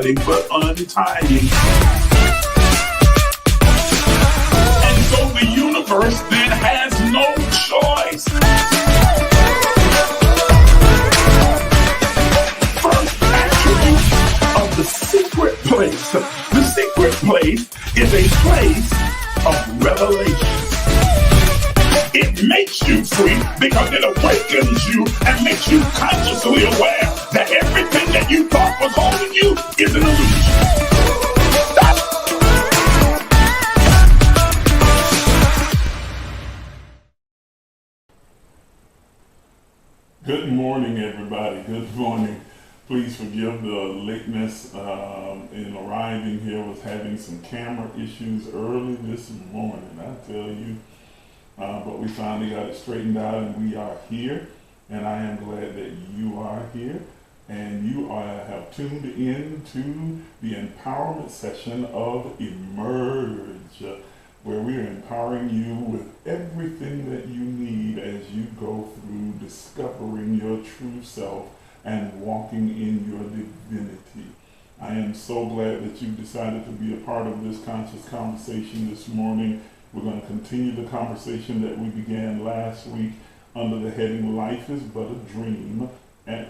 nothing but untying. And so the universe then has no choice. First attribute of the secret place. The secret place is a place of revelation. It makes you free because it awakens you and makes you consciously aware that everything that you thought was holding you is an illusion. Good morning, everybody. Good morning. Please forgive the lateness in arriving here. I was having some camera issues early this morning, I tell you. But we finally got it straightened out and we are here. And I am glad that you are here. And you have tuned in to the empowerment session of Emerge, where we are empowering you with everything that you need as you go through discovering your true self and walking in your divinity. I am so glad that you decided to be a part of this conscious conversation this morning. We're going to continue the conversation that we began last week under the heading Life is But a Dream. And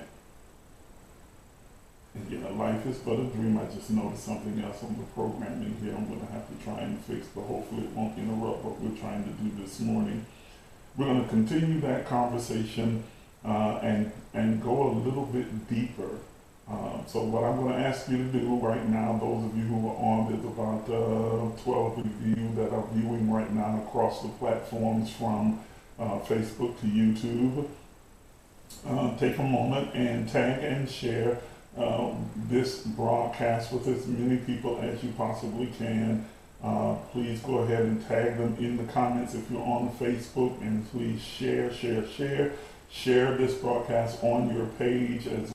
yeah, life is but a dream. I just noticed something else on the programming here I'm going to have to try and fix, but hopefully it won't interrupt what we're trying to do this morning. We're going to continue that conversation and go a little bit deeper. So what I'm going to ask you to do right now, those of you who are on, there's about 12 of you that are viewing right now across the platforms from Facebook to YouTube. Take a moment and tag and share this broadcast with as many people as you possibly can. Please go ahead and tag them in the comments if you're on Facebook, and please share this broadcast on your page as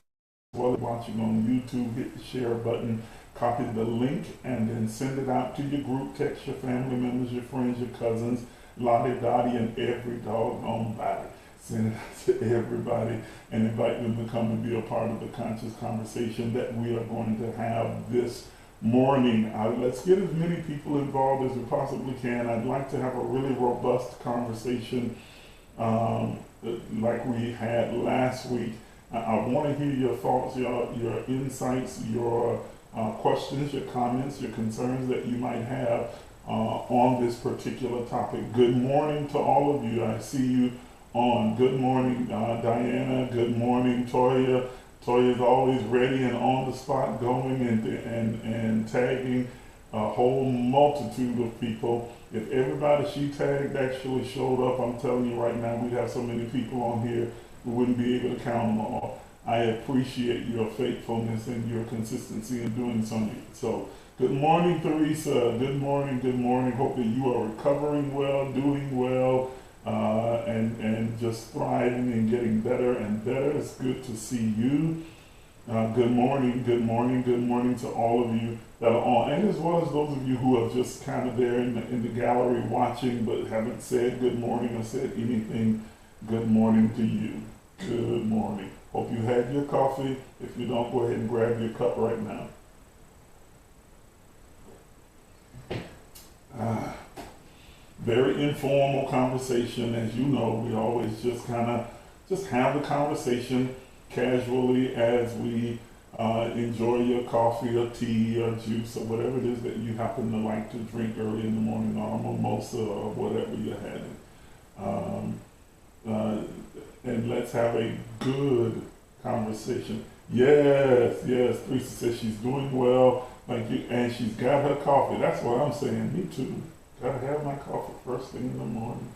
well as watching on YouTube. Hit the share button, copy the link, and then send it out to your group. Text your family members, your friends, your cousins, Lottie Dottie, and every doggone body. Send it out to everybody and invite them to come and be a part of the conscious conversation that we are going to have this morning. Let's get as many people involved as we possibly can. I'd like to have a really robust conversation like we had last week. I want to hear your thoughts, your insights, your questions, your comments, your concerns that you might have on this particular topic. Good morning to all of you. I see you on. Good morning, Diana. Good morning, Toya. Toya's always ready and on the spot, going and tagging a whole multitude of people. If everybody she tagged actually showed up, I'm telling you right now, we'd have so many people on here we wouldn't be able to count them all. I appreciate your faithfulness and your consistency in doing something. So, good morning, Teresa. Good morning, good morning. Hope that you are recovering well, doing well, and just thriving and getting better and better. It's good to see you. Good morning, good morning, good morning to all of you that are on, and as well as those of you who are just kind of there in the gallery watching but haven't said good morning or said anything. Good morning to you. Good morning. Hope you had your coffee. If you don't, go ahead and grab your cup right now. Very informal conversation. As you know, we always just have the conversation casually as we enjoy your coffee or tea or juice or whatever it is that you happen to like to drink early in the morning, or a mimosa or whatever you're having. And let's have a good conversation. Yes, Teresa says she's doing well, thank you, and she's got her coffee. That's what I'm saying. Me too. Gotta have my coffee first thing in the morning.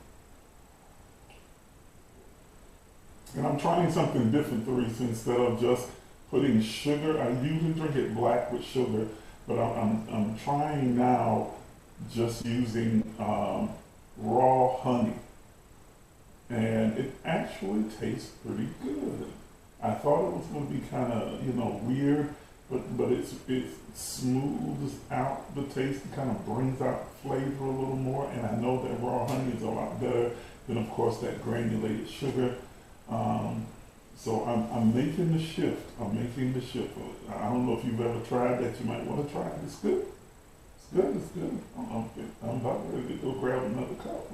And I'm trying something different, Teresa. Instead of just putting sugar, I usually drink it black with sugar, but I'm trying now just using raw honey. And it actually tastes pretty good. I thought it was going to be kind of, weird, but it smooths out the taste and kind of brings out flavor a little more. And I know that raw honey is a lot better than, of course, that granulated sugar. So I'm making the shift. I'm making the shift. I don't know if you've ever tried that. You might want to try it. It's good. It's good. It's good. I'm about ready to go grab another cup.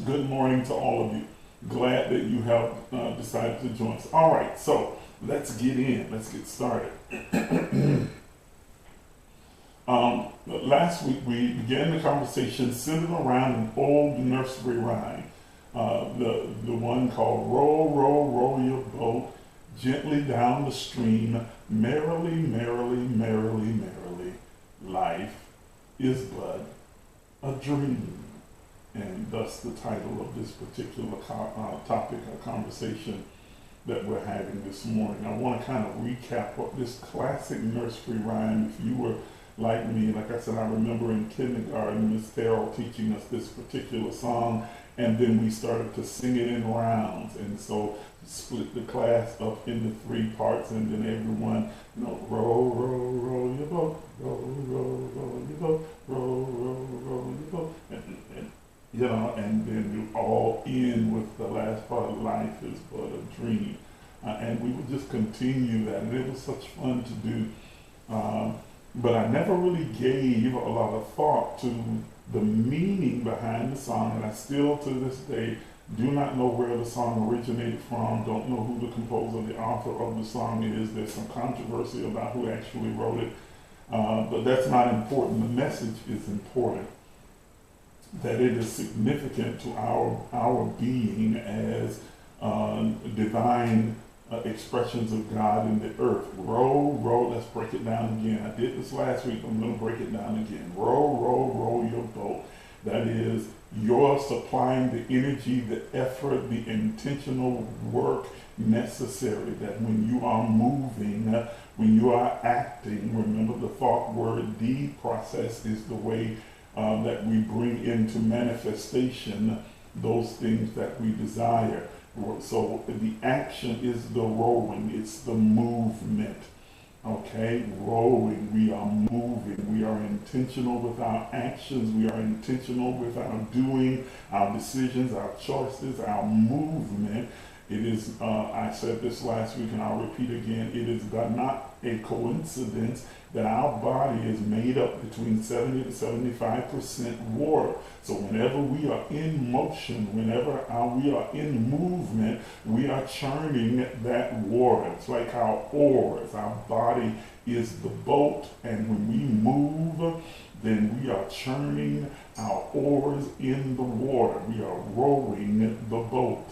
Good morning to all of you. Glad that you have decided to join us. All right, so let's get in. Let's get started. Last week we began the conversation centered around an old nursery rhyme. The one called "Row, row, row your boat gently down the stream, merrily, merrily, merrily, merrily. Life is but a dream." And thus the title of this particular topic or conversation that we're having this morning. I want to kind of recap what this classic nursery rhyme, if you were like me, like I said, I remember in kindergarten, Miss Carol teaching us this particular song, and then we started to sing it in rounds. And so split the class up into 3 parts, and then everyone, row, row, row your boat, row, row, row your boat, row, row, row your boat, and then you all end with the last part of life is but a dream. And we would just continue that, and it was such fun to do. But I never really gave a lot of thought to the meaning behind the song, and I still to this day do not know where the song originated from, don't know who the composer, the author of the song is. There's some controversy about who actually wrote it, but that's not important. The message is important, that it is significant to our being as divine expressions of God in the earth. Row, row, let's break it down again. I did this last week, I'm going to break it down again. Row, row, row your boat. That is, you're supplying the energy, the effort, the intentional work necessary, that when you are moving, when you are acting, remember the thought, word, deed process is the way that we bring into manifestation those things that we desire. So the action is the rowing, it's the movement. Okay, rowing, we are moving, we are intentional with our actions, we are intentional with our doing, our decisions, our choices, our movement. It is, I said this last week and I'll repeat again, it is not a coincidence that our body is made up between 70 to 75% water. So whenever we are in motion, whenever we are in movement, we are churning that water. It's like our oars. Our body is the boat, and when we move, then we are churning our oars in the water. We are rowing the boat.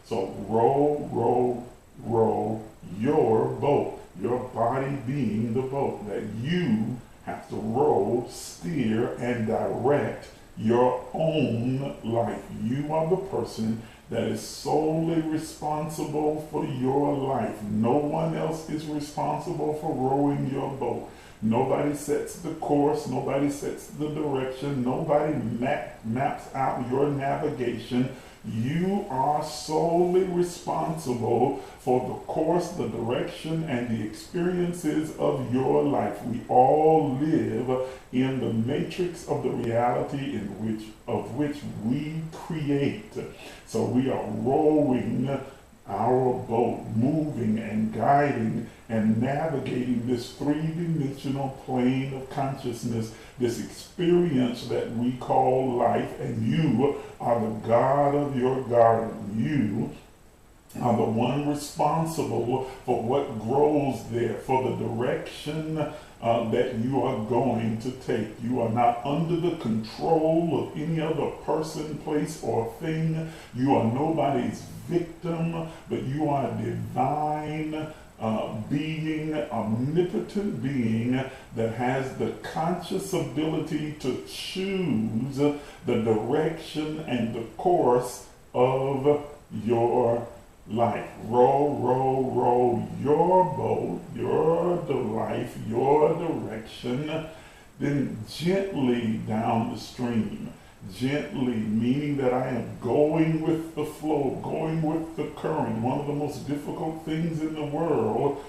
So row, row, row your boat. Your body being the boat, that you have to row, steer, and direct your own life. You are the person that is solely responsible for your life. No one else is responsible for rowing your boat. Nobody sets the course, nobody sets the direction, nobody maps out your navigation. You are solely responsible for the course, the direction, and the experiences of your life. We all live in the matrix of the reality of which we create. So we are rowing our boat, moving and guiding and navigating this 3-dimensional plane of consciousness, this experience that we call life, and you are the God of your garden. You are the one responsible for what grows there, for the direction that you are going to take. You are not under the control of any other person, place, or thing. You are nobody's victim, but you are a divine being, omnipotent being that has the conscious ability to choose the direction and the course of your life. Row, row, row your boat, your life, your direction, then gently down the stream. Gently, meaning that I am going with the flow, going with the current. One of the most difficult things in the world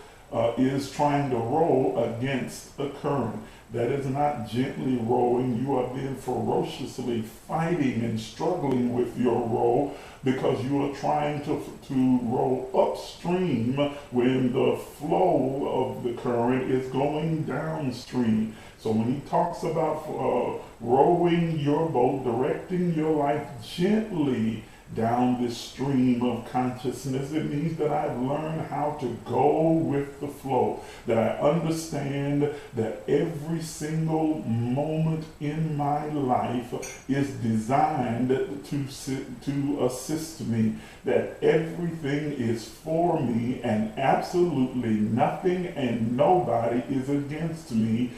is trying to row against a current. That is not gently rowing. You are then ferociously fighting and struggling with your row because you are trying to row upstream when the flow of the current is going downstream. So when he talks about rowing your boat, directing your life gently down this stream of consciousness, it means that I've learned how to go with the flow, that I understand that every single moment in my life is designed to assist me, that everything is for me and absolutely nothing and nobody is against me,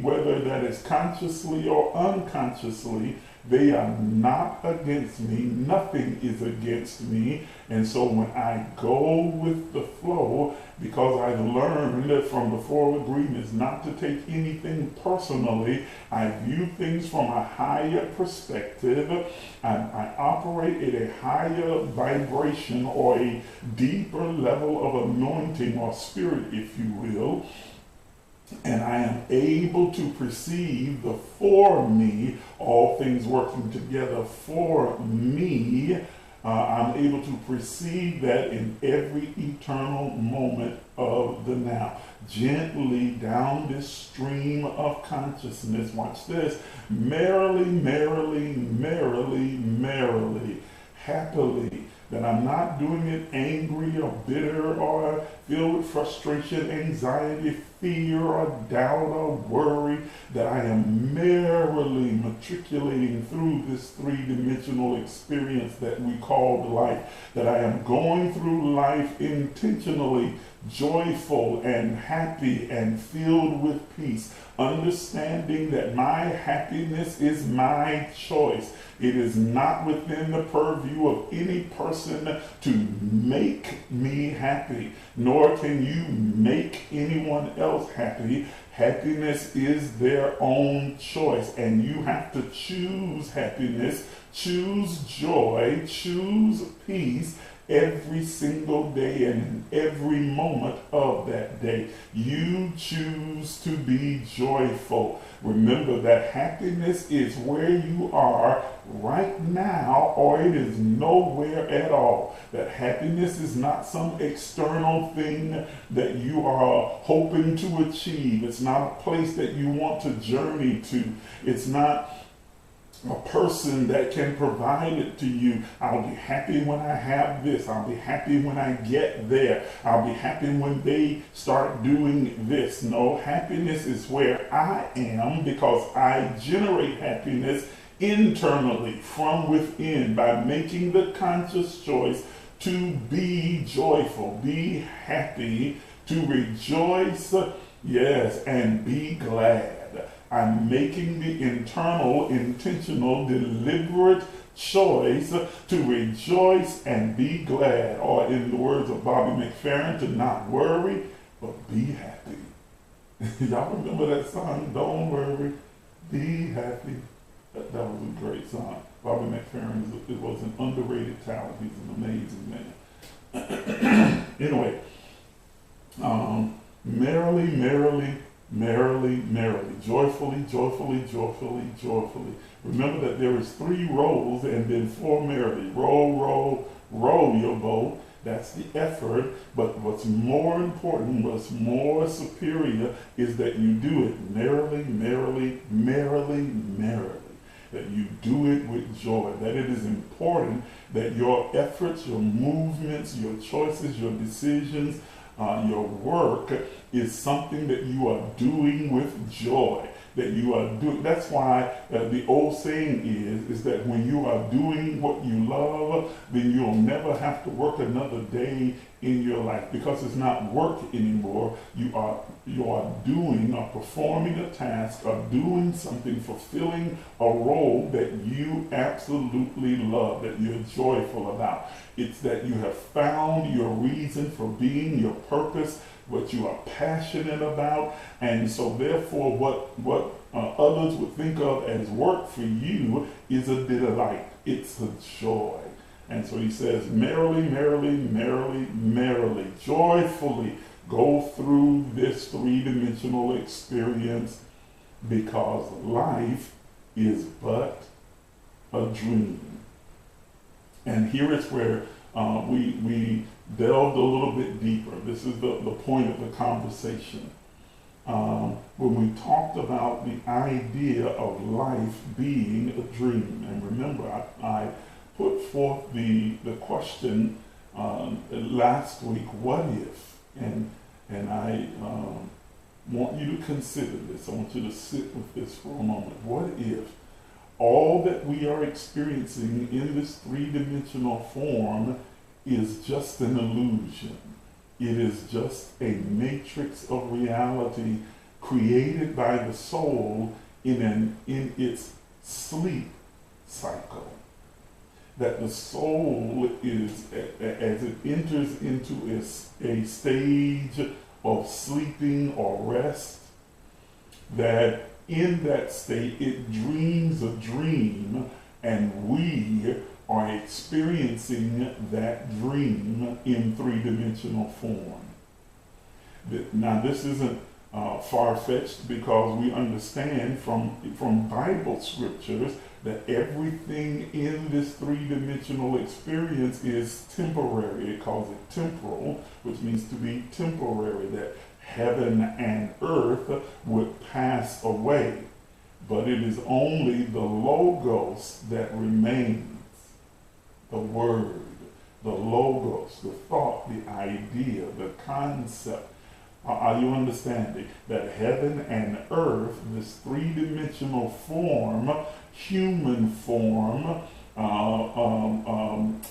whether that is consciously or unconsciously. They are not against me. Nothing is against me. And so when I go with the flow, because I've learned from the four agreements not to take anything personally, I view things from a higher perspective. I operate at a higher vibration or a deeper level of anointing or spirit, if you will. And I am able to perceive the for me, all things working together for me. I'm able to perceive that in every eternal moment of the now. Gently down this stream of consciousness, watch this, merrily, merrily, merrily, merrily, happily, that I'm not doing it angry or bitter or filled with frustration, anxiety, fear or doubt or worry, that I am merrily matriculating through this three-dimensional experience that we call life, that I am going through life intentionally joyful and happy and filled with peace, understanding that my happiness is my choice. It is not within the purview of any person to make me happy, nor can you make anyone else happy. Happiness is their own choice, and you have to choose happiness, choose joy, choose peace, every single day and in every moment of that day. You choose to be joyful. Remember that happiness is where you are right now, or it is nowhere at all. That happiness is not some external thing that you are hoping to achieve. It's not a place that you want to journey to. It's not a person that can provide it to you. I'll be happy when I have this. I'll be happy when I get there. I'll be happy when they start doing this. No, happiness is where I am because I generate happiness internally from within by making the conscious choice to be joyful, be happy, to rejoice, yes, and be glad. I'm making the internal, intentional, deliberate choice to rejoice and be glad, or in the words of Bobby McFerrin, to not worry, but be happy. Y'all remember that song, Don't Worry, Be Happy? That was a great song. Bobby McFerrin was an underrated talent. He's an amazing man. Anyway, merrily, merrily, merrily, merrily, joyfully, joyfully, joyfully, joyfully. Remember that there is 3 rows and then 4 merrily. Row, row, row your boat. That's the effort. But what's more important, what's more superior, is that you do it merrily, merrily, merrily, merrily. That you do it with joy. That it is important that your efforts, your movements, your choices, your decisions, your work is something that you are doing with joy. That you are doing. That's why the old saying is that when you are doing what you love, then you'll never have to work another day in your life, because it's not work anymore. You are doing or performing a task or doing something, fulfilling a role that you absolutely love, that you're joyful about. It's that you have found your reason for being, your purpose, what you are passionate about, and so therefore what others would think of as work for you is a delight. It's a joy. And so he says, merrily, merrily, merrily, merrily, joyfully go through this three-dimensional experience because life is but a dream. And here is where we delved a little bit deeper. This is the point of the conversation. When we talked about the idea of life being a dream. And remember, I put forth the question last week, what if? And I want you to consider this. I want you to sit with this for a moment. What if all that we are experiencing in this three-dimensional form is just an illusion? It is just a matrix of reality created by the soul in its sleep cycle. That the soul is, as it enters into a stage of sleeping or rest, that in that state it dreams a dream, and we are experiencing that dream in three-dimensional form. Now, this isn't far-fetched, because we understand from Bible scriptures that everything in this three-dimensional experience is temporary. It calls it temporal, which means to be temporary, that heaven and earth would pass away, but it is only the logos that remains. The word, the logos, the thought, the idea, the concept. Are you understanding that heaven and earth, this three-dimensional form, human form,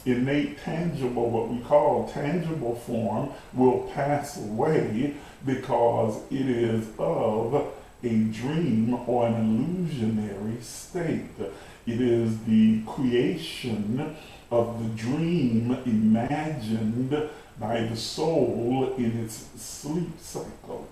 innate tangible, what we call tangible form, will pass away because it is of a dream or an illusionary state. It is the creation of the dream imagined by the soul in its sleep cycle.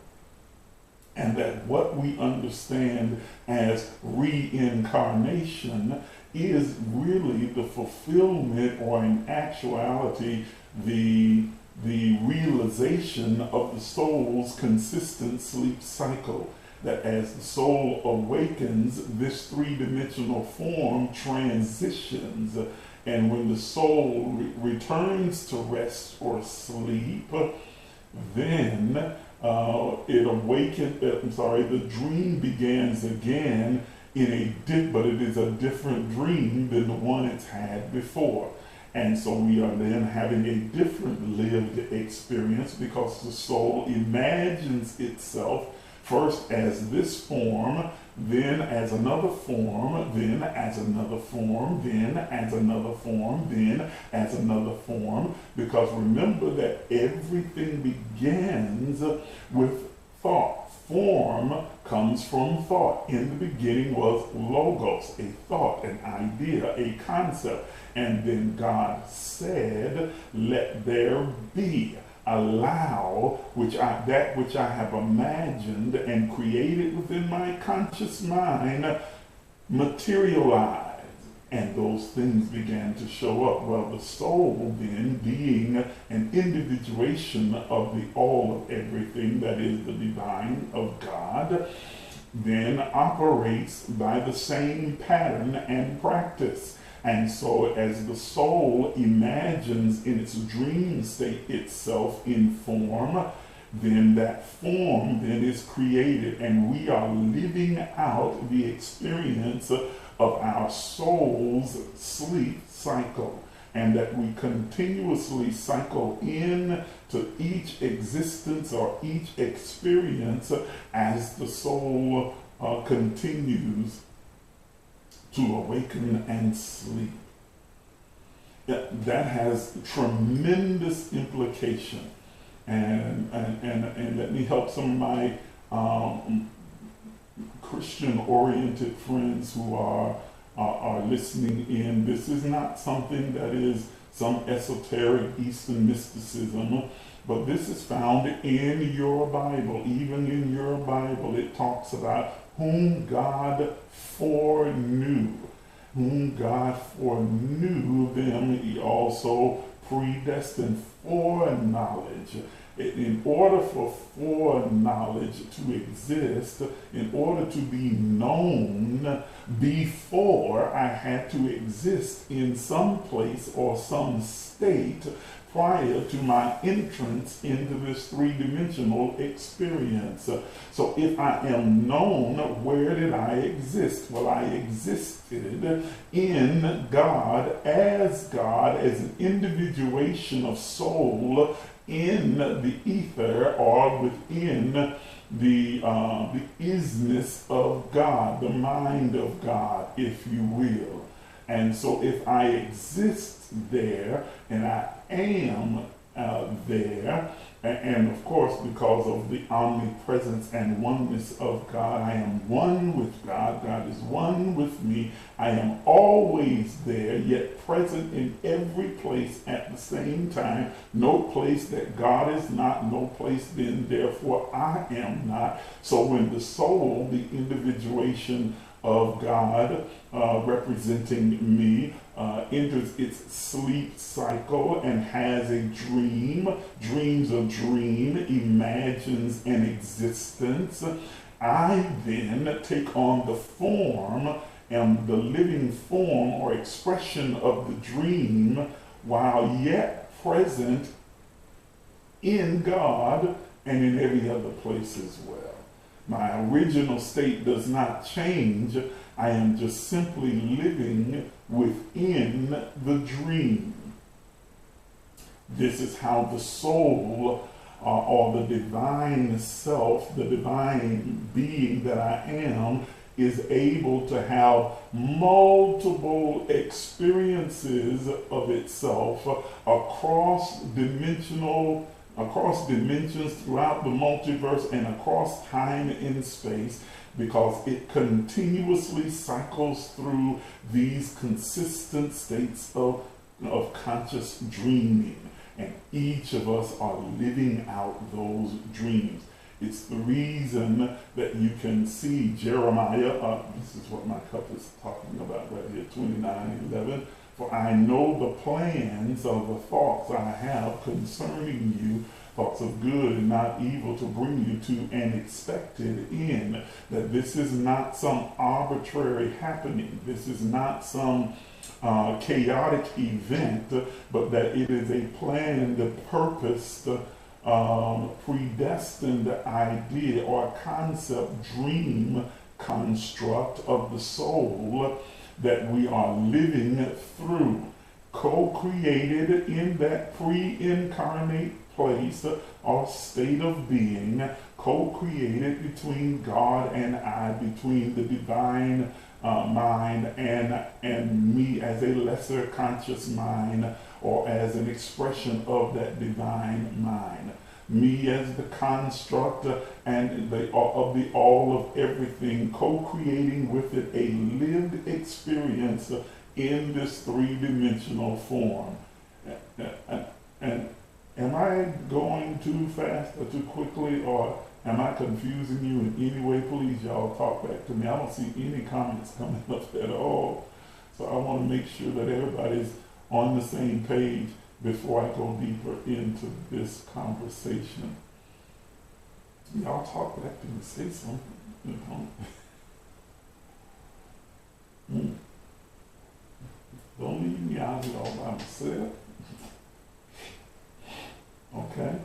And that what we understand as reincarnation is really the fulfillment, or in actuality, the realization of the soul's consistent sleep cycle. That as the soul awakens, this three-dimensional form transitions. And when the soul returns to rest or sleep, then the dream begins again but it is a different dream than the one it's had before. And so we are then having a different lived experience, because the soul imagines itself first as this form, then as another form, then as another form, then as another form, then as another form. Because remember that everything begins with thought. Form comes from thought. In the beginning was logos, a thought, an idea, a concept. And then God said, let there be. Allow that which I have imagined and created within my conscious mind materialize. And those things began to show up. Well, the soul then, being an individuation of the all of everything, that is the divine of God, then operates by the same pattern and practice. And so as the soul imagines in its dream state itself in form, then that form then is created, and we are living out the experience of our soul's sleep cycle, and that we continuously cycle in to each existence or each experience as the soul continues to awaken and sleep. That has tremendous implication. And let me help some of my Christian-oriented friends who are listening in. This is not something that is some esoteric Eastern mysticism, but this is found in your Bible. Even in your Bible, it talks about whom God foreknew. Whom God foreknew them, he also predestined. Foreknowledge. In order for foreknowledge to exist, in order to be known before, I had to exist in some place or some state prior to my entrance into this three-dimensional experience. So if I am known, where did I exist? Well, I existed in God, as an individuation of soul in the ether, or within the isness of God, the mind of God, if you will. And so if I exist there, and I am there, and of course because of the omnipresence and oneness of God, I am one with God, God is one with me, I am always there, yet present in every place at the same time. No place that God is not, no place then therefore I am not. So when the soul, the individuation of God, representing me, enters its sleep cycle and has a dream, dreams a dream, imagines an existence, I then take on the form and the living form or expression of the dream while yet present in God and in every other place as well. My original state does not change. I am just simply living within the dream. This is how the soul, or the divine self, the divine being that I am, is able to have multiple experiences of itself across dimensions throughout the multiverse and across time and space, because it continuously cycles through these consistent states of conscious dreaming. And each of us are living out those dreams. It's the reason that you can see Jeremiah, this is what my cup is talking about right here, 29:11. For I know the plans of the thoughts I have concerning you, thoughts of good and not evil, to bring you to an expected end. That this is not some arbitrary happening. This is not some chaotic event, but that it is a planned, purposed, predestined idea or concept, dream construct of the soul that we are living through, co-created in that pre-incarnate place or state of being, co-created between God and I, between the divine mind and me as a lesser conscious mind, or as an expression of that divine mind. Me as the construct and of the all of everything, co-creating with it a lived experience in this three-dimensional form. And am I going too fast or too quickly, or am I confusing you in any way? Please, y'all, talk back to me. I don't see any comments coming up at all. So I want to make sure that everybody's on the same page before I go deeper into this conversation. Y'all talk back to me, say something, you know. Don't leave me out here all by myself. Okay,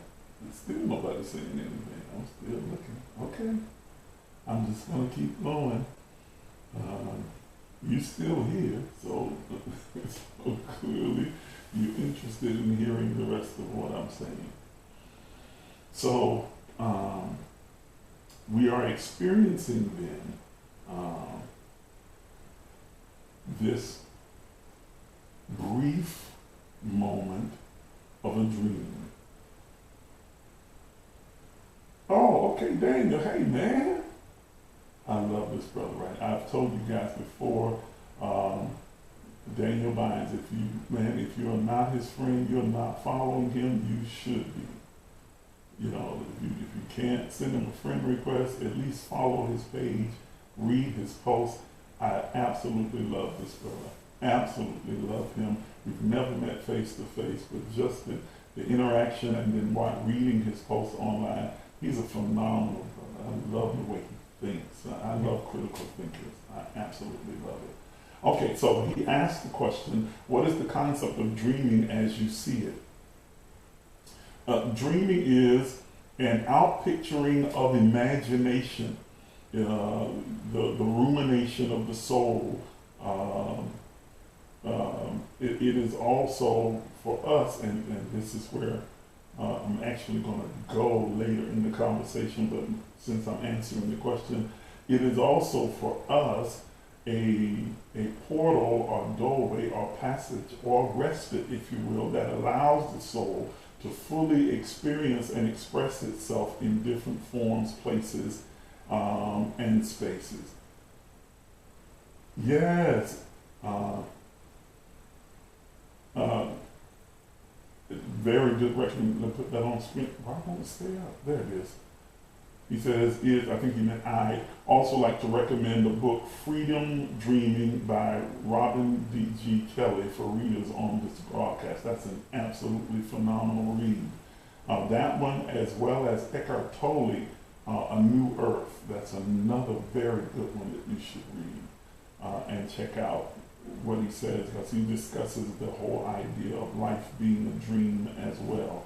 still nobody saying anything. I'm still looking. Okay, I'm just gonna keep going. You still here, so clearly you're interested in hearing the rest of what I'm saying. So we are experiencing then this brief moment of a dream. Oh, okay, Daniel, hey man. I love this brother, right? I've told you guys before, Daniel Bynes, if you're not his friend, you're not following him, you should be. You know, if you can't send him a friend request, at least follow his page, read his posts. I absolutely love this brother. Absolutely love him. We've never met face to face, but just the interaction, and then while reading his posts online, he's a phenomenal brother. I love the way he thinks. I love critical thinkers. I absolutely love it. Okay, so he asked the question, what is the concept of dreaming as you see it? Dreaming is an outpicturing of imagination, the rumination of the soul. It is also for us, and this is where I'm actually going to go later in the conversation, but since I'm answering the question, it is also for us a portal or doorway or passage or respite, if you will, that allows the soul to fully experience and express itself in different forms, places, and spaces. Yes. Very good recommendation. Let's put that on screen. Why won't it stay up? There it is. He says, I think he meant I also like to recommend the book Freedom Dreaming by Robin D.G. Kelly for readers on this broadcast. That's an absolutely phenomenal read. That one, as well as Eckhart Tolle, A New Earth. That's another very good one that you should read and check out what he says, because he discusses the whole idea of life being a dream as well.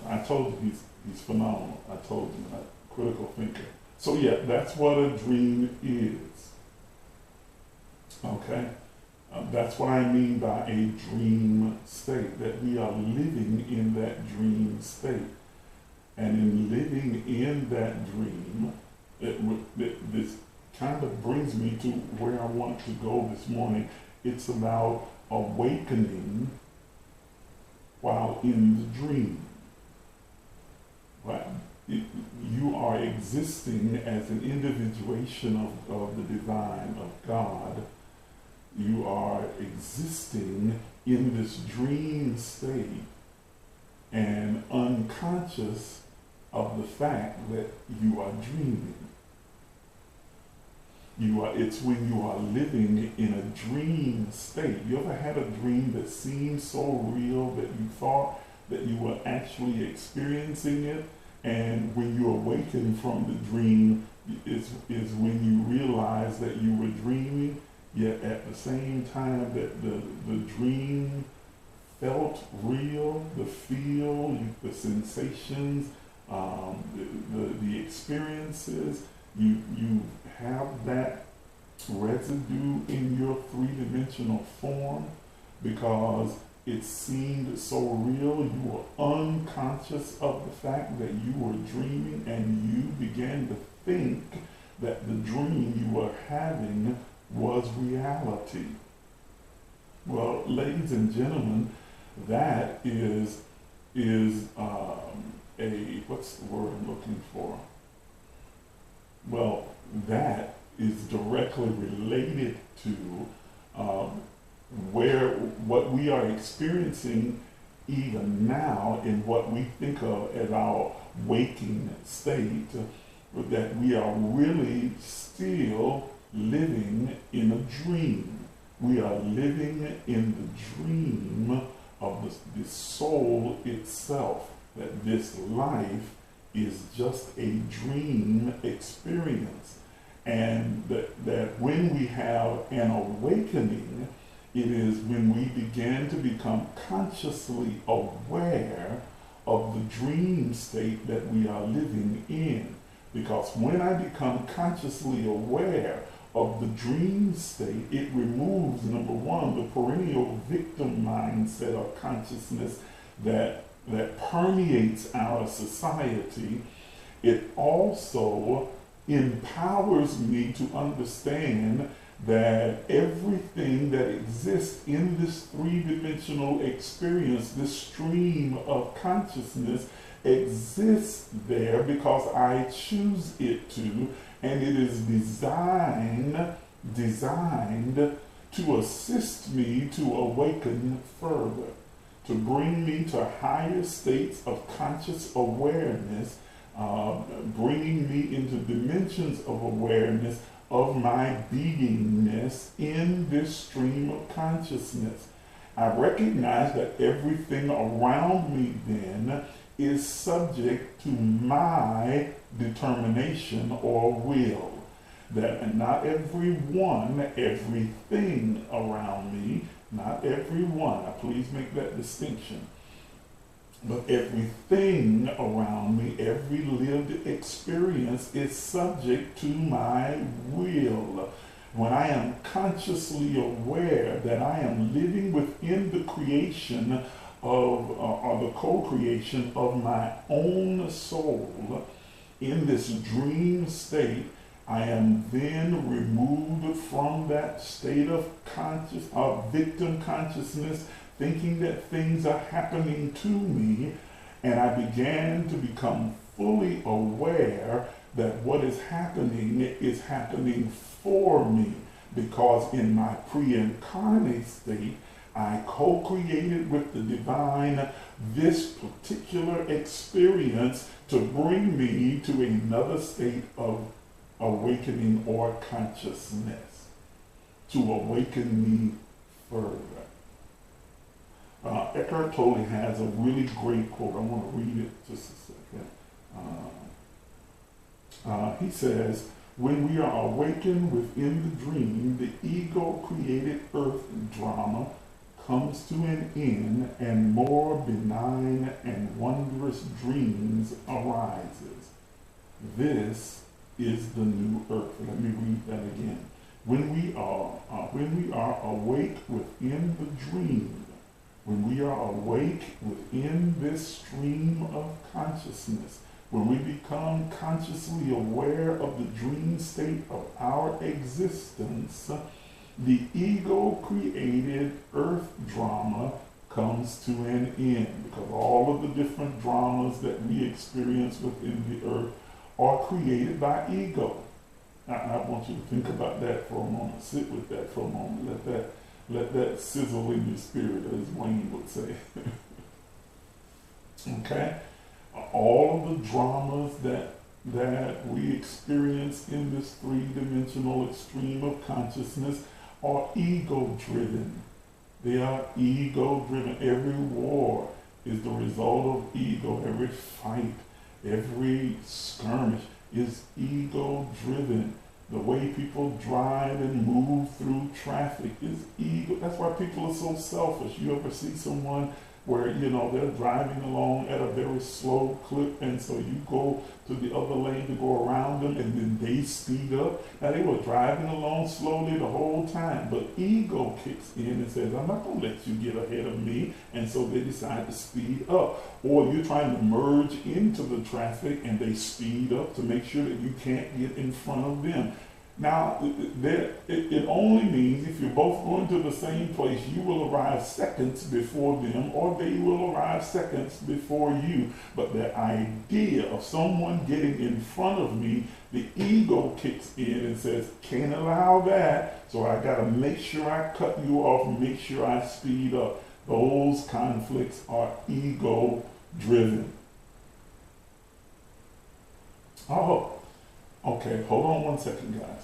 I told you he's phenomenal. I told you, a critical thinker. So yeah, that's what a dream is. Okay? That's what I mean by a dream state, that we are living in that dream state. And in living in that dream, this kind of brings me to where I want to go this morning. It's about awakening while in the dream. Right? You are existing as an individuation of the divine, of God. You are existing in this dream state and unconscious of the fact that you are dreaming. It's when you are living in a dream state. You ever had a dream that seemed so real that you thought that you were actually experiencing it, and when you awaken from the dream is when you realize that you were dreaming, yet at the same time that the dream felt real, the feel, the sensations, the experiences, you have that residue in your three-dimensional form because it seemed so real. You were unconscious of the fact that you were dreaming, and you began to think that the dream you were having was reality. Well, ladies and gentlemen, that is what's the word I'm looking for? Well, that is directly related to what we are experiencing even now in what we think of as our waking state, that we are really still living in a dream. We are living in the dream of the soul itself, that this life is just a dream experience. And that when we have an awakening, it is when we begin to become consciously aware of the dream state that we are living in. Because when I become consciously aware of the dream state, it removes, number one, the perennial victim mindset of consciousness that permeates our society. It also empowers me to understand that everything that exists in this three-dimensional experience, this stream of consciousness, exists there because I choose it to, and it is designed to assist me to awaken further, to bring me to higher states of conscious awareness, bringing me into dimensions of awareness of my beingness in this stream of consciousness. I recognize that everything around me then is subject to my determination or will. That not everyone, everything around me, not everyone, now please make that distinction, but everything around me, every lived experience is subject to my will. When I am consciously aware that I am living within the creation of, or the co-creation of my own soul in this dream state, I am then removed from that state of victim consciousness, thinking that things are happening to me, and I began to become fully aware that what is happening for me, because in my pre-incarnate state, I co-created with the divine this particular experience to bring me to another state of awakening or consciousness, to awaken me further. Eckhart Tolle has a really great quote. I want to read it just a second. He says, when we are awakened within the dream, the ego-created earth drama comes to an end and more benign and wondrous dreams arises. This is the new earth. Let me read that again. When we are awake within the dream, when we are awake within this stream of consciousness, when we become consciously aware of the dream state of our existence, the ego-created earth drama comes to an end, because all of the different dramas that we experience within the earth are created by ego. I want you to think about that for a moment. Sit with that for a moment. Let that sizzle in your spirit, as Wayne would say. Okay? All of the dramas that we experience in this three-dimensional extreme of consciousness are ego-driven. They are ego-driven. Every war is the result of ego. Every fight, every skirmish is ego-driven. The way people drive and move through traffic is ego. That's why people are so selfish. You ever see someone where, they're driving along at a very slow clip, and so you go to the other lane to go around them, and then they speed up? Now, they were driving along slowly the whole time, but ego kicks in and says, I'm not going to let you get ahead of me, and so they decide to speed up. Or you're trying to merge into the traffic, and they speed up to make sure that you can't get in front of them. Now, it only means if you're both going to the same place, you will arrive seconds before them, or they will arrive seconds before you. But the idea of someone getting in front of me, the ego kicks in and says, can't allow that, so I got to make sure I cut you off and make sure I speed up. Those conflicts are ego-driven. Oh, okay, hold on one second, guys.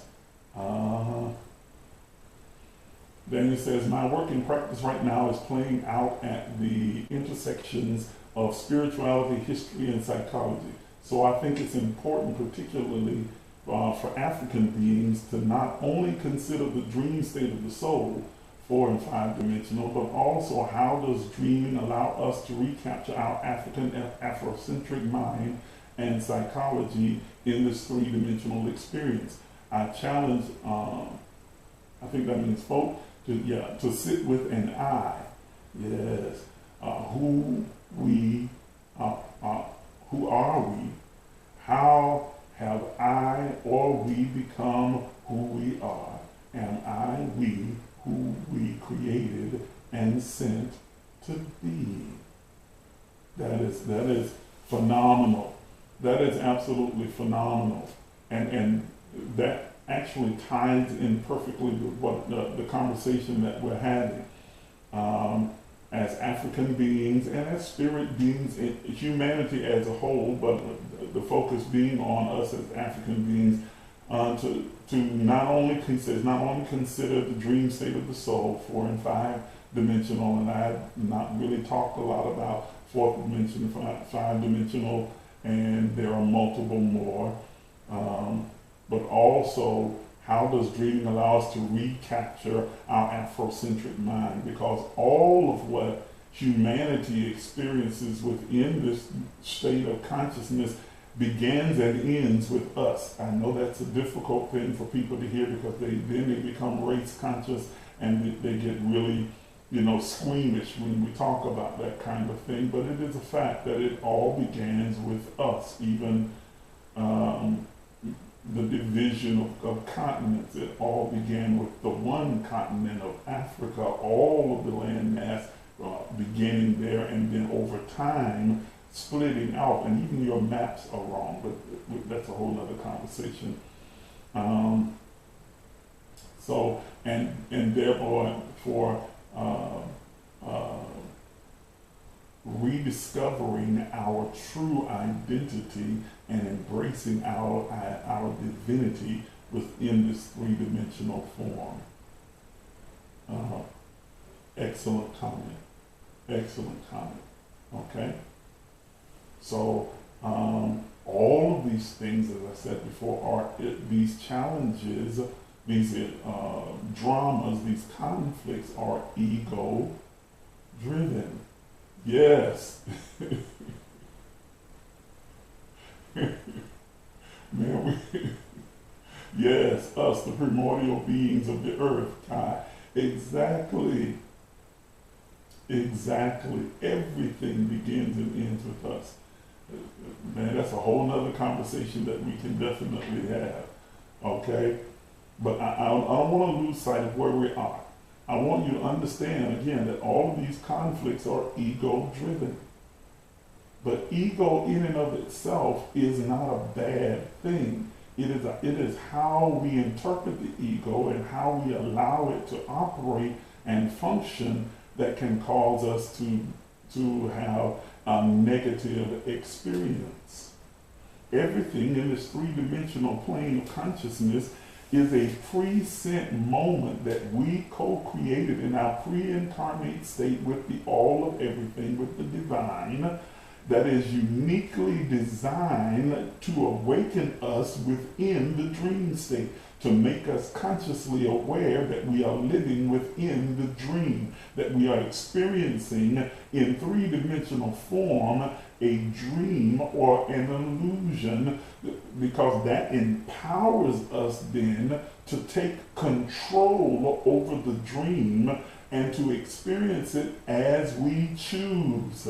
Daniel says, my working practice right now is playing out at the intersections of spirituality, history, and psychology. So I think it's important, particularly for African beings, to not only consider the dream state of the soul, 4 and 5 dimensional, but also how does dreaming allow us to recapture our African Afrocentric mind and psychology in this 3-dimensional experience. I challenge, I think that means folk, to sit with an I. Yes. Who are we? How have I or we become who we are? Am I we who we created and sent to be? That is phenomenal. That is absolutely phenomenal. And that actually ties in perfectly with what the conversation that we're having. As African beings and as spirit beings, in humanity as a whole, but the focus being on us as African beings, to not only consider the dream state of the soul, 4 and 5 dimensional, and I have not really talked a lot about fourth dimension, five dimensional, and there are multiple more. But also, how does dreaming allow us to recapture our Afrocentric mind? Because all of what humanity experiences within this state of consciousness begins and ends with us. I know that's a difficult thing for people to hear, because then they become race conscious and they get really, squeamish when we talk about that kind of thing. But it is a fact that it all begins with us. Even the division of continents, it all began with the one continent of Africa, all of the land mass beginning there, and then over time splitting out. And even your maps are wrong, but that's a whole other conversation. And therefore, for rediscovering our true identity and embracing our divinity within this three-dimensional form. Excellent comment. Excellent comment. Okay? So, all of these things, as I said before, are these challenges, these dramas, these conflicts are ego-driven. Yes. Man, yes, us, the primordial beings of the earth. Exactly. Exactly. Everything begins and ends with us. Man, that's a whole nother conversation that we can definitely have. Okay? But I don't want to lose sight of where we are. I want you to understand, again, that all of these conflicts are ego-driven. But ego in and of itself is not a bad thing. It is how we interpret the ego and how we allow it to operate and function that can cause us to have a negative experience. Everything in this three-dimensional plane of consciousness is a pre-sent moment that we co-created in our pre-incarnate state with the all of everything, with the divine, that is uniquely designed to awaken us within the dream state, to make us consciously aware that we are living within the dream, that we are experiencing in three-dimensional form a dream or an illusion, because that empowers us then to take control over the dream and to experience it as we choose.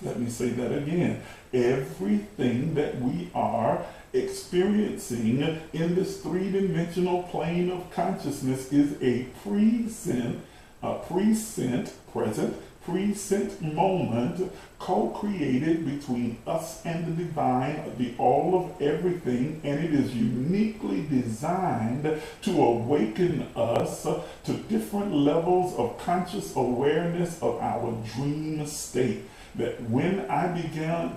Let me say that again. Everything that we are experiencing in this three-dimensional plane of consciousness is a present moment co-created between us and the divine, the all of everything, and it is uniquely designed to awaken us to different levels of conscious awareness of our dream state. That when I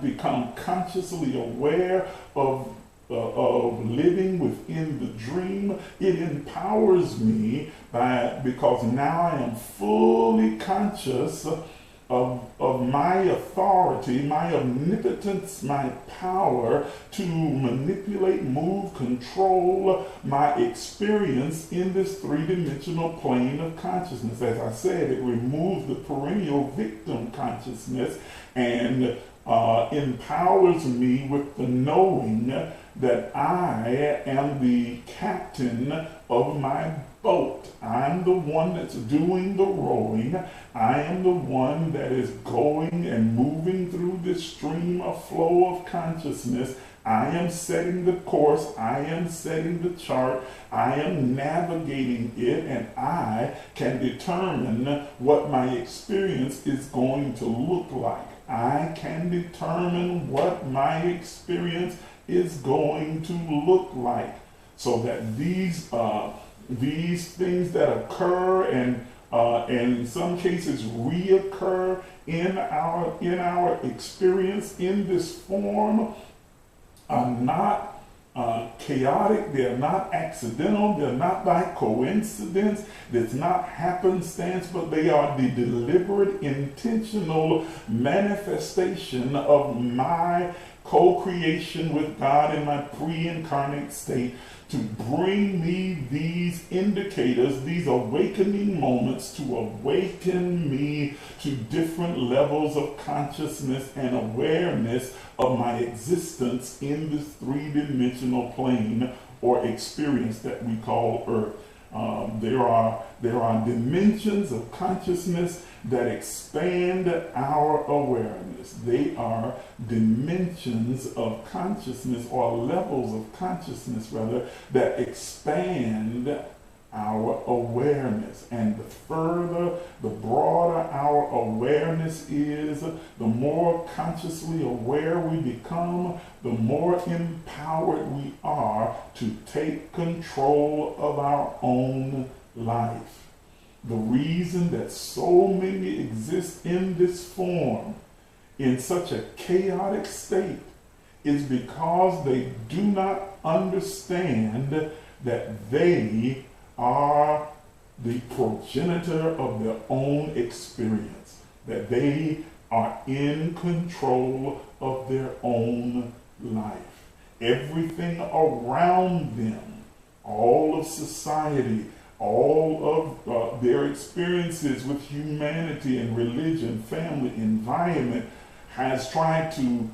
become consciously aware of living within the dream, it empowers me because now I am fully conscious of my authority, my omnipotence, my power to manipulate, move, control my experience in this three-dimensional plane of consciousness. As I said, it removes the perennial victim consciousness and empowers me with the knowing that I am the captain of my boat. I'm the one that's doing the rowing. I am the one that is going and moving through this stream of flow of consciousness. I am setting the course. I am setting the chart. I am navigating it, and I can determine what my experience is going to look like. I can determine what my experience is going to look like, so that these things that occur and in some cases reoccur in our experience in this form are not chaotic, they're not accidental, they're not by coincidence, it's not happenstance, but they are the deliberate, intentional manifestation of my co-creation with God in my pre-incarnate state to bring me these indicators, these awakening moments, to awaken me to different levels of consciousness and awareness of my existence in this three-dimensional plane or experience that we call Earth. There are dimensions of consciousness that expand our awareness. They are dimensions of consciousness, or levels of consciousness rather, that expand our awareness. And the further, the broader our awareness is, the more consciously aware we become, the more empowered we are to take control of our own life. The reason that so many exist in this form in such a chaotic state is because they do not understand that they are the progenitor of their own experience, that they are in control of their own life. Everything around them, all of society, all of their experiences with humanity and religion, family, environment, has tried to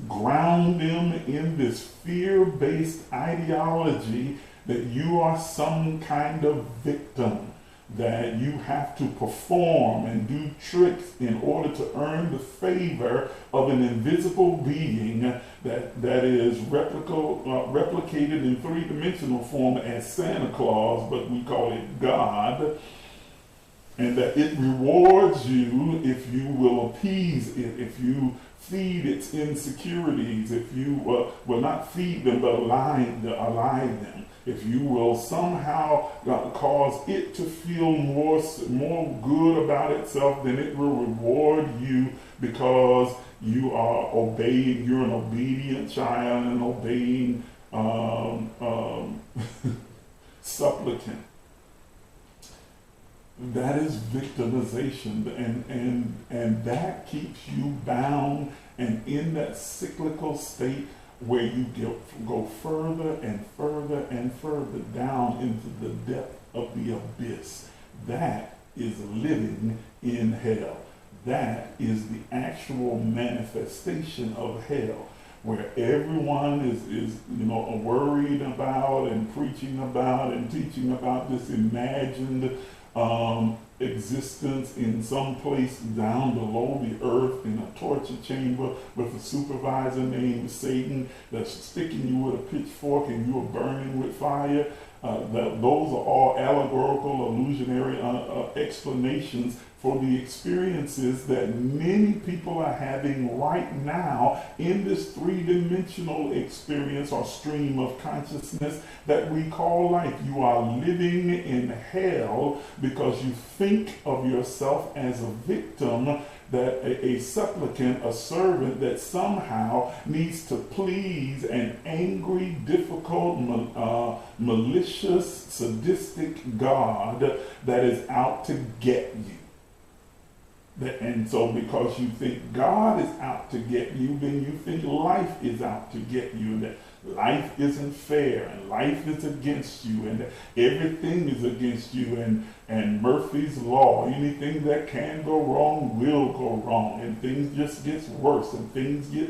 ground them in this fear-based ideology that you are some kind of victim, that you have to perform and do tricks in order to earn the favor of an invisible being that is replicated in three-dimensional form as Santa Claus, but we call it God, and that it rewards you if you will appease it, if you feed its insecurities, if you will not feed them but align them, if you will somehow cause it to feel more good about itself, then it will reward you because you are obeying, you're an obedient child and obeying supplicant. That is victimization, and that keeps you bound and in that cyclical state where you go further and further and further down into the depth of the abyss. That is living in hell. That is the actual manifestation of hell, where everyone is worried about and preaching about and teaching about this imagined existence in some place down below the earth in a torture chamber with a supervisor named Satan that's sticking you with a pitchfork and you are burning with fire. Those are all allegorical, illusionary explanations for the experiences that many people are having right now in this three-dimensional experience or stream of consciousness that we call life. You are living in hell because you think of yourself as a victim, that a supplicant, a servant that somehow needs to please an angry, difficult, malicious, sadistic God that is out to get you. And so because you think God is out to get you, then you think life is out to get you, that life isn't fair and life is against you and that everything is against you, and Murphy's Law, anything that can go wrong will go wrong, and things just gets worse and things get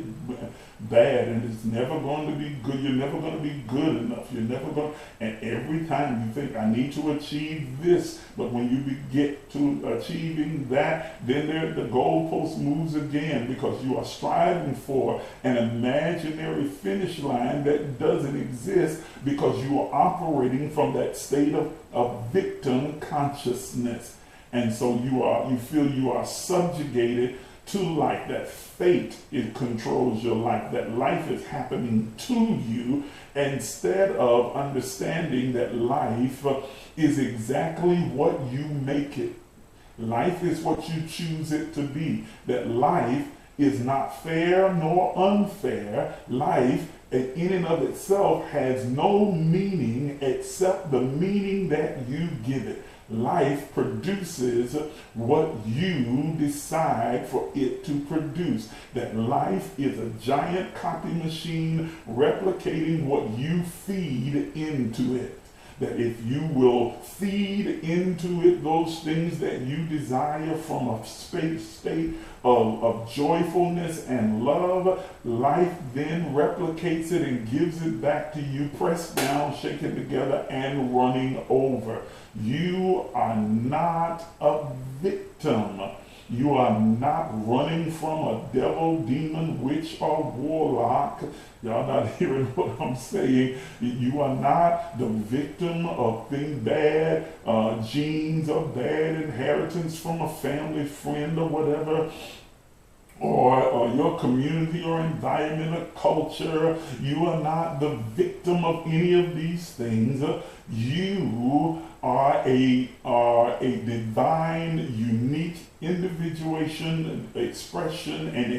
bad, and it's never going to be good. You're never going to be good enough. You're never going to, and every time you think I need to achieve this, but when you get to achieving that, then the goalpost moves again because you are striving for an imaginary finish line that doesn't exist because you are operating from that state of victim consciousness. And so you feel you are subjugated to life, that fate, it controls your life, that life is happening to you, instead of understanding that life is exactly what you make it. Life is what you choose it to be. That life is not fair nor unfair. Life in and of itself has no meaning except the meaning that you give it. Life produces what you decide for it to produce. That life is a giant copy machine replicating what you feed into it. That if you will feed into it those things that you desire from a state of joyfulness and love, life then replicates it and gives it back to you, pressed down, shaken together, and running over. You are not a victim. You are not running from a devil, demon, witch, or warlock. Y'all not hearing what I'm saying. You are not the victim of things bad, genes or bad inheritance from a family, friend, or whatever. Or your community or environment or culture. You are not the victim of any of these things. You are a divine, unique individuation, expression, and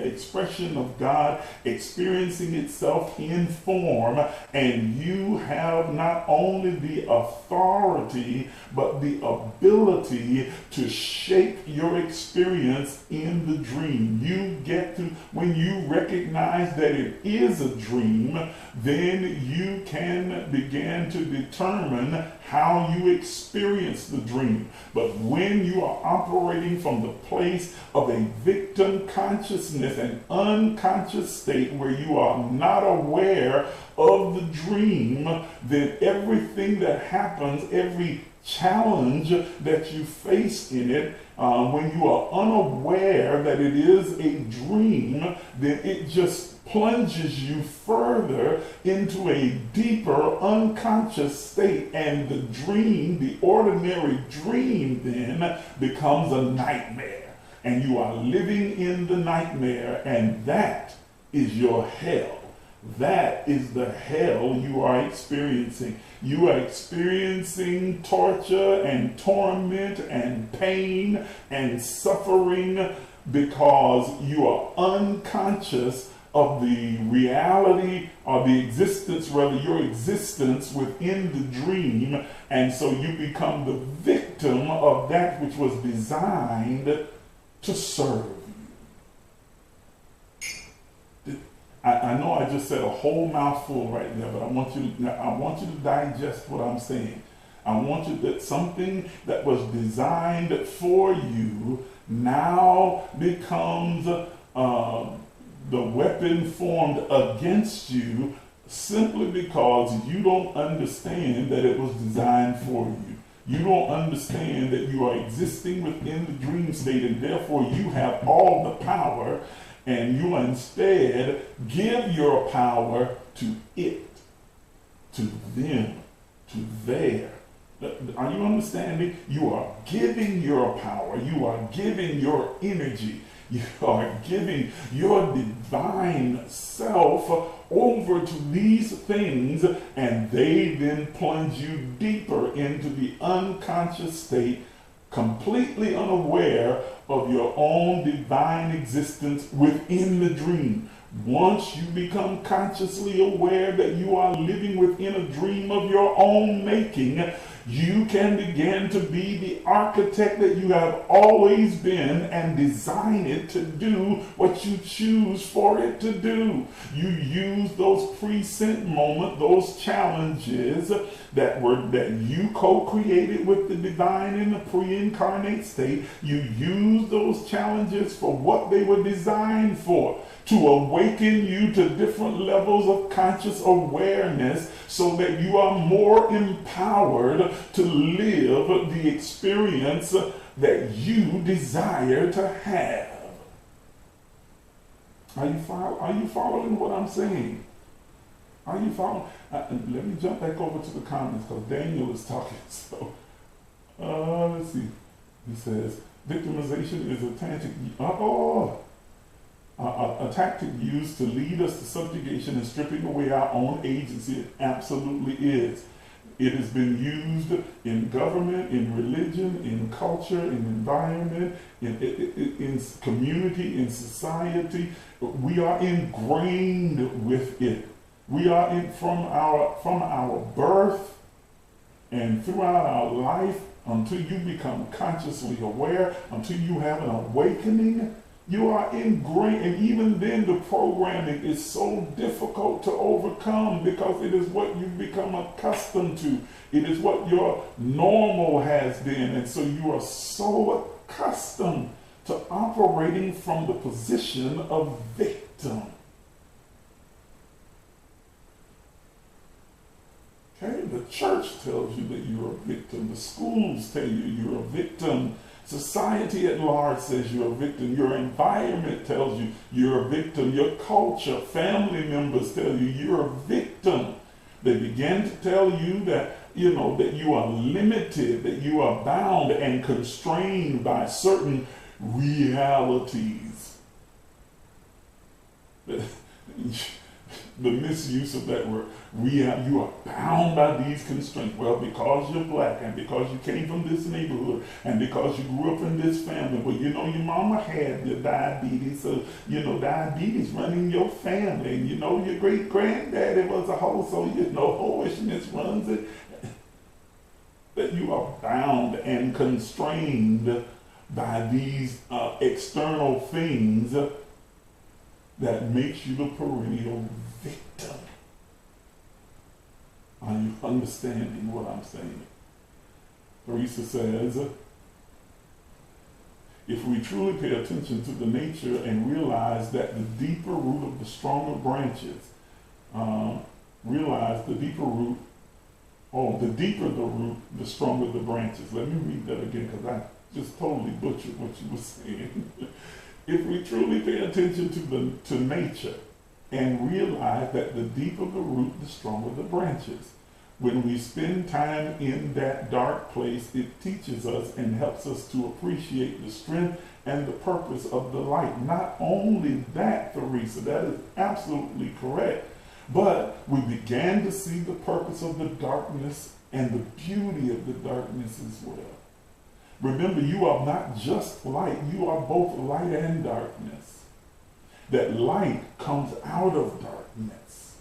expression of God experiencing itself in form, and you have not only the authority but the ability to shape your experience in the dream. You get to, when you recognize that it is a dream, then you can begin to determine how you experience the dream. But when you are operating from the place of a victim consciousness, an unconscious state where you are not aware of the dream, then everything that happens, every challenge that you face in it, when you are unaware that it is a dream, then it just plunges you further into a deeper unconscious state, and the dream, the ordinary dream, then becomes a nightmare, and you are living in the nightmare, and that is your hell. That is the hell you are experiencing. You are experiencing torture and torment and pain and suffering because you are unconscious of the reality or the existence, rather your existence within the dream, and so you become the victim of that which was designed to serve you. I know I just said a whole mouthful right there, but I want you to digest what I'm saying. I want you that something that was designed for you now becomes the weapon formed against you simply because you don't understand that it was designed for you. You don't understand that you are existing within the dream state, and therefore you have all the power, and you instead give your power to it, to them, to their. Are you understanding? You are giving your power. You are giving your energy. You are giving your divine self over to these things, and they then plunge you deeper into the unconscious state, completely unaware of your own divine existence within the dream. Once you become consciously aware that you are living within a dream of your own making, you can begin to be the architect that you have always been and design it to do what you choose for it to do. You use those present moments, those challenges that you co-created with the divine in the pre-incarnate state. You use those challenges for what they were designed for, to awaken you to different levels of conscious awareness so that you are more empowered to live the experience that you desire to have. Are you following what I'm saying? Are you following? Let me jump back over to the comments because Daniel is talking. So, let's see. He says, victimization is a tactic used to lead us to subjugation and stripping away our own agency. It absolutely is. It has been used in government, in religion, in culture, in environment, in community, in society. We are ingrained with it. We are from our birth and throughout our life until you become consciously aware, until you have an awakening. You are ingrained, and even then the programming is so difficult to overcome because it is what you've become accustomed to. It is what your normal has been, and so you are so accustomed to operating from the position of victim. Okay? The church tells you that you're a victim. The schools tell you you're a victim. Society at large says you're a victim. Your environment tells you you're a victim. Your culture, family members tell you you're a victim. They begin to tell you that, that you are limited, that you are bound and constrained by certain realities. The misuse of that word. You are bound by these constraints. Well, because you're black, and because you came from this neighborhood, and because you grew up in this family, well, your mama had the diabetes, so, diabetes running your family, and your great-granddaddy was a hoe, so, hoishness runs it. That you are bound and constrained by these external things that makes you the perennial victim. Are you understanding what I'm saying? Teresa says, if we truly pay attention to the nature and realize that the deeper root of the stronger branches, the deeper the root, the stronger the branches. Let me read that again because I just totally butchered what you were saying. If we truly pay attention to nature and realize that the deeper the root, the stronger the branches. When we spend time in that dark place, it teaches us and helps us to appreciate the strength and the purpose of the light. Not only that, Teresa, that is absolutely correct, but we began to see the purpose of the darkness and the beauty of the darkness as well. Remember, you are not just light, you are both light and darkness. That light comes out of darkness.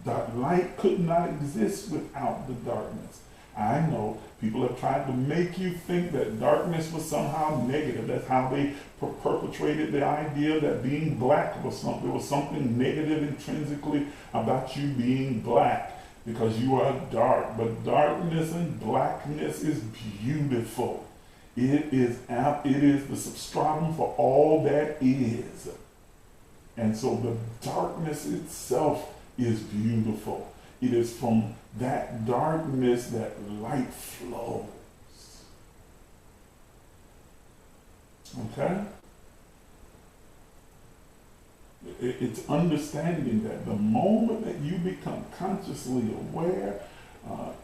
That light could not exist without the darkness. I know people have tried to make you think that darkness was somehow negative. That's how they perpetrated the idea that being black was something. There was something negative intrinsically about you being black because you are dark. But darkness and blackness is beautiful. It is the substratum for all that is. And so the darkness itself is beautiful. It is from that darkness that light flows. Okay? It's understanding that the moment that you become consciously aware,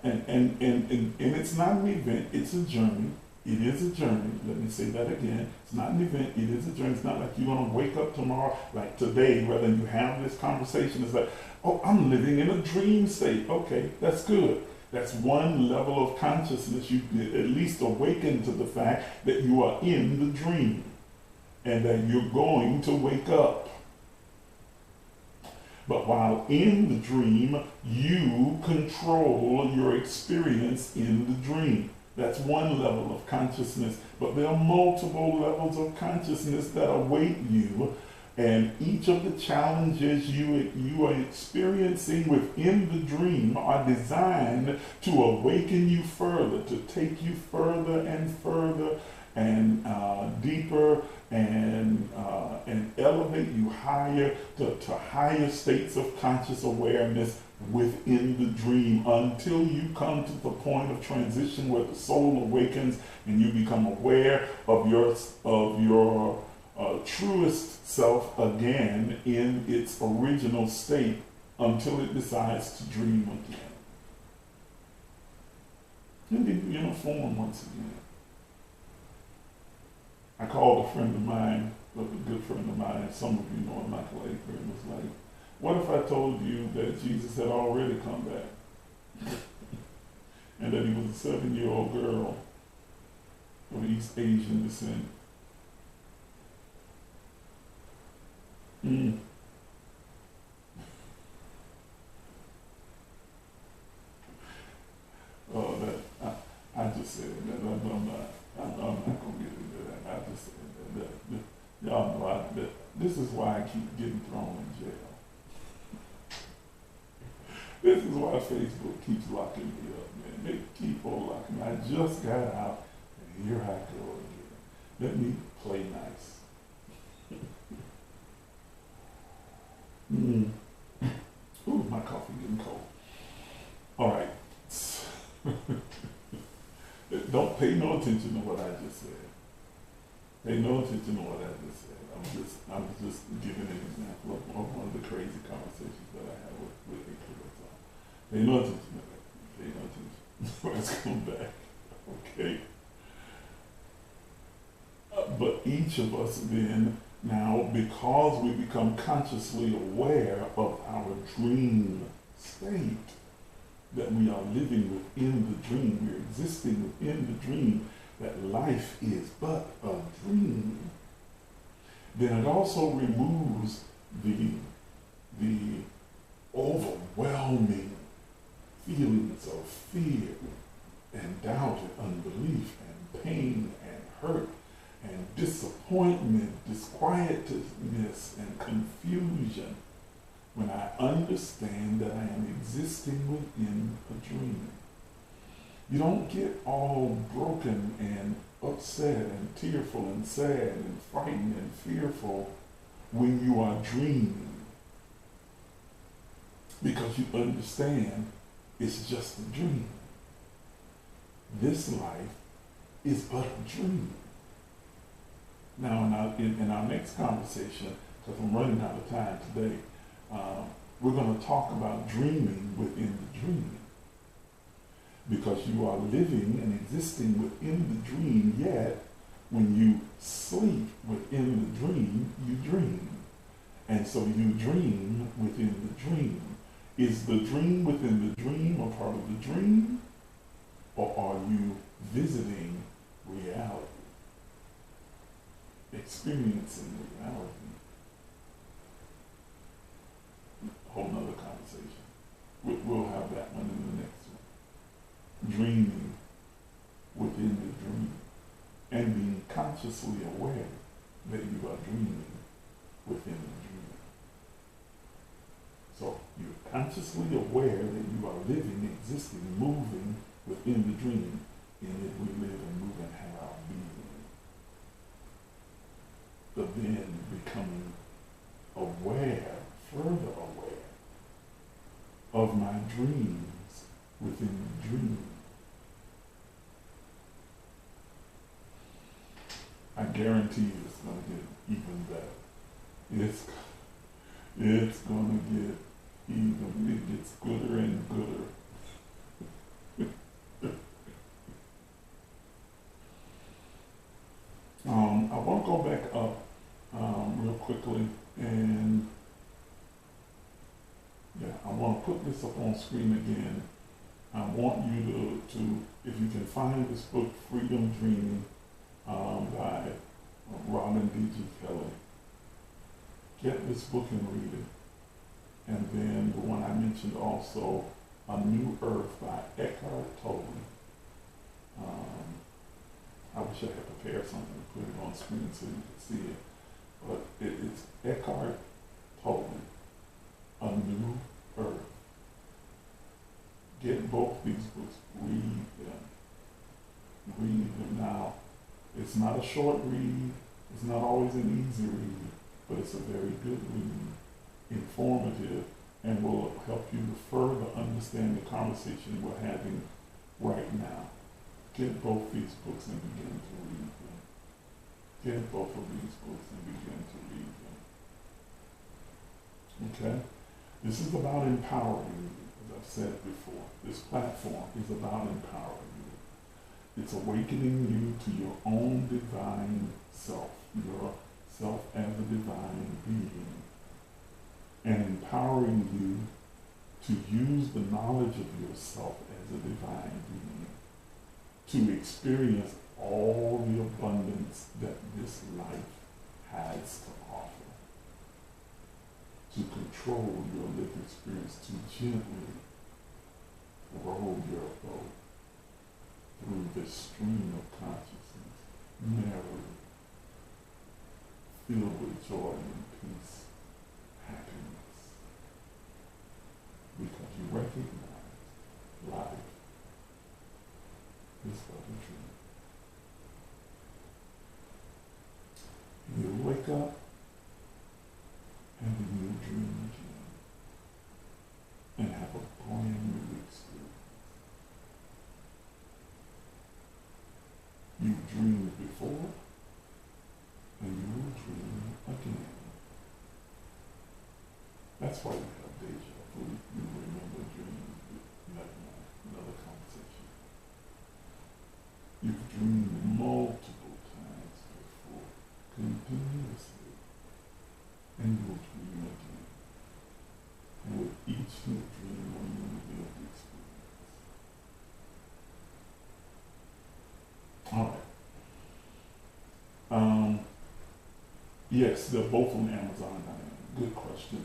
and it's not an event, it's a journey. It is a journey. Let me say that again. It's not an event. It is a journey. It's not like you're going to wake up tomorrow, like today, whether you have this conversation. It's like, oh, I'm living in a dream state. Okay, that's good. That's one level of consciousness. You at least awaken to the fact that you are in the dream and that you're going to wake up. But while in the dream, you control your experience in the dream. That's one level of consciousness, but there are multiple levels of consciousness that await you, and each of the challenges you are experiencing within the dream are designed to awaken you further, to take you further and further and deeper and elevate you higher to higher states of conscious awareness within the dream until you come to the point of transition where the soul awakens and you become aware of your truest self again in its original state until it decides to dream again. And be uniform once again. I called a friend of mine, a good friend of mine, some of you know him, Michael A. was like, what if I told you that Jesus had already come back? and that he was a 7-year-old girl of East Asian descent. Mm. Oh, that I just said that. I'm not gonna get into that. I just said that y'all know that this is why I keep getting thrown in jail. This is why Facebook keeps locking me up, man. They keep on locking me. I just got out, and here I go again. Let me play nice. Ooh, my coffee getting cold. All right. Don't pay no attention to what I just said. Pay no attention to what I just said. I was just giving an example of one of the crazy conversations that I had with a kid. Pay no attention to that. Pay no attention. Let's come back. Okay. But each of us then, now, because we become consciously aware of our dream state, that we are living within the dream, we're existing within the dream, that life is but a dream, then it also removes the overwhelming feelings of fear and doubt and unbelief and pain and hurt and disappointment, disquietedness and confusion, when I understand that I am existing within a dream. You don't get all broken and upset and tearful and sad and frightened and fearful when you are dreaming, because you understand it's just a dream. This life is but a dream. Now, in our next conversation, because I'm running out of time today, we're going to talk about dreaming within the dream. Because you are living and existing within the dream, yet when you sleep within the dream, you dream. And so you dream within the dream. Is the dream within the dream a part of the dream? Or are you visiting reality? Experiencing reality? A whole nother conversation. We'll have that one in the next one. Dreaming within the dream and being consciously aware that you are dreaming within the dream. So you're consciously aware that you are living, existing, moving within the dream. In it we live and move and have our being. But then becoming aware, further aware of my dreams within the dream. I guarantee you it's going to get even better. It's going to get even, it gets gooder and gooder. I want to go back up real quickly, and I want to put this up on screen again. I want you to if you can find this book, Freedom Dreaming, by Robin D.G. Kelly. Get this book and read it. And then the one I mentioned also, A New Earth by Eckhart Tolle. I wish I had prepared something to put it on screen so you could see it. But it's Eckhart Tolle, A New Earth. Get both these books, read them. Read them now. It's not a short read, it's not always an easy read, but it's a very good read, informative, and will help you to further understand the conversation we're having right now. Get both these books and begin to read them. Get both of these books and begin to read them. Okay? This is about empowering you, as I've said before. This platform is about empowering you. It's awakening you to your own divine self, your self as a divine being, and empowering you to use the knowledge of yourself as a divine being, to experience all the abundance that this life has to offer, to control your lived experience, to gently roll your boat through this stream of consciousness, merrily, filled with joy and peace, happiness, because you recognize life is but a dream. You wake up and then you dream again and have a brand new experience. You dreamed before and you will dream again. That's why you have deja vu. You remember dreams. Another conversation. You've dreamed multiple times before, continuously, and you will dream again. And with each new dream, one you reveal the experience. All right. Yes, they're both on Amazon. Good question.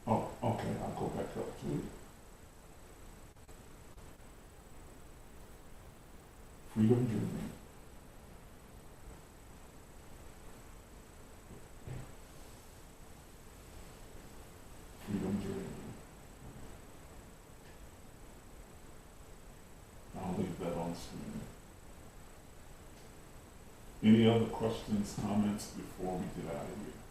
Oh, okay, I'll go back up to it. Freedom Dreaming. Freedom Dreaming. I'll leave that on screen. Any other questions, comments before we get out of here?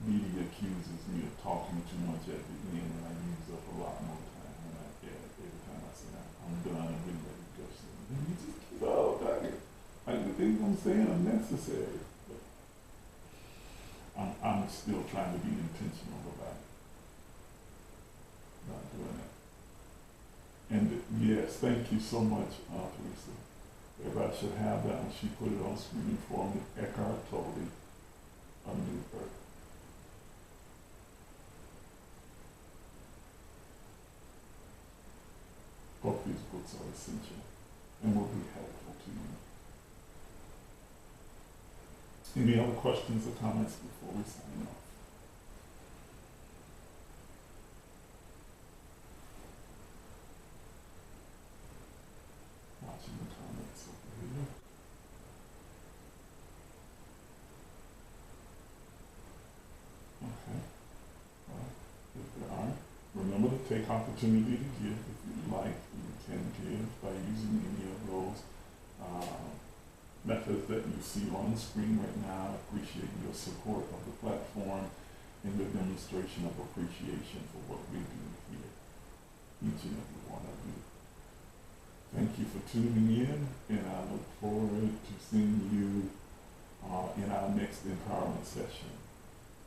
Media accuses me of talking too much at the end, and I use up a lot more time than I get every time I say I'm done and we're ready to go. So you just keep all talking. The things I'm saying are necessary, but I'm still trying to be intentional about not doing it. And yes, thank you so much, Teresa. Everybody should have that one. She put it on screen for me. Eckhart Tolle, A New Earth. Both these books are essential and will be helpful to you. Any other questions or comments before we sign off? Watching the comments over here. Okay. Well, if there aren't, remember to take opportunity to give if you like. You can give by using any of those methods that you see on the screen right now. I appreciate your support of the platform and your demonstration of appreciation for what we do here, each and every one of you. Thank you for tuning in, and I look forward to seeing you in our next empowerment session.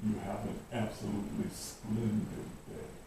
You have an absolutely splendid day.